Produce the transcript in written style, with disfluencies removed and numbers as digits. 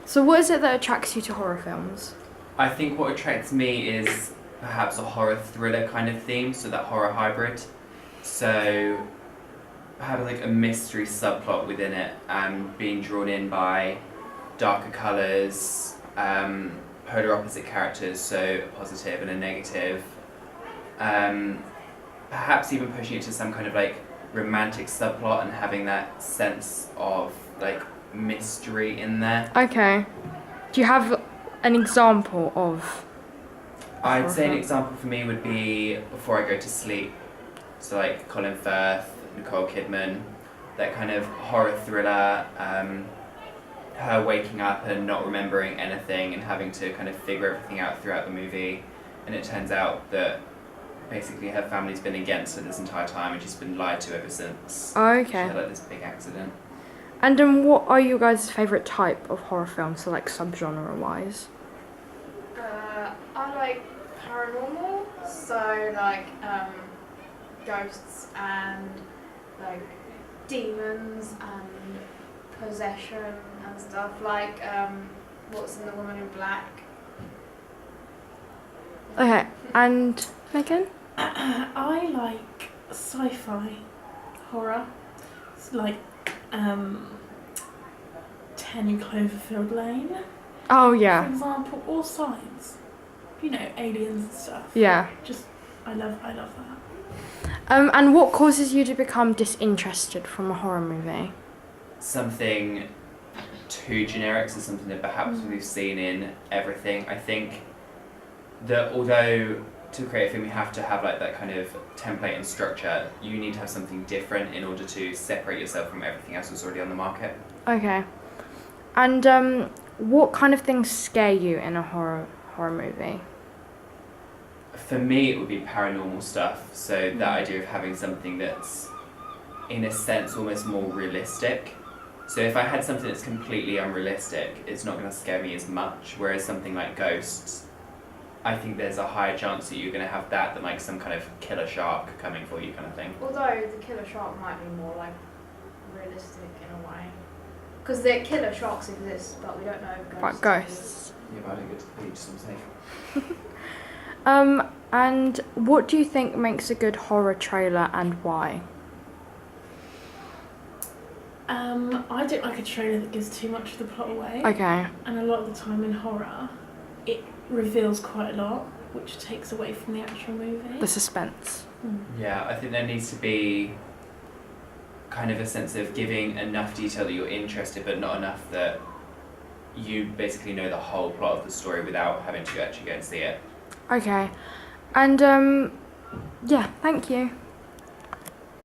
So what is it that attracts you to horror films? I think what attracts me is perhaps a horror thriller kind of theme, so that horror hybrid. So having like a mystery subplot within it and being drawn in by darker colours, polar opposite characters, so a positive and a negative. Perhaps even pushing it to some kind of like romantic subplot and having that sense of like mystery in there. Okay. Do you have an example of? I'd say an Horror. example for me would be Before I Go to Sleep. So like Colin Firth, Nicole Kidman, that kind of horror thriller, her waking up and not remembering anything and having to kind of figure everything out throughout the movie. And it turns out that basically her family's been against her this entire time and she's been lied to ever since Oh, she okay. had like this big accident. And what are your guys' favourite type of horror films, so like subgenre wise? I like paranormal, so like ghosts and like demons and possession and stuff. Like What's in the Woman in Black. Okay. And Megan? I like sci-fi horror. It's like 10 Cloverfield Lane, Oh for yeah. example, or science. You know, aliens and stuff. Yeah. Just, I love that. And what causes you to become disinterested from a horror movie? Something too generic, so something that perhaps we've seen in everything. I think that although to create a film you have to have like that kind of template and structure, you need to have something different in order to separate yourself from everything else that's already on the market. Okay. And what kind of things scare you in a horror movie? For me, it would be paranormal stuff. So that idea of having something that's, in a sense, almost more realistic. So if I had something that's completely unrealistic, it's not going to scare me as much. Whereas something like Ghosts, I think there's a higher chance that you're going to have that than like some kind of killer shark coming for you kind of thing. Although the killer shark might be more like realistic in a way, because the killer sharks exist, but we don't know if ghosts. Like ghosts. Yeah, but I don't go to the beach, so I'm safe. And what do you think makes a good horror trailer and why? I don't like a trailer that gives too much of the plot away. Okay. And a lot of the time in horror, it reveals quite a lot, which takes away from the actual movie. The suspense. Yeah, I think there needs to be kind of a sense of giving enough detail that you're interested, but not enough that you basically know the whole plot of the story without having to actually go and see it. Okay. And yeah, thank you.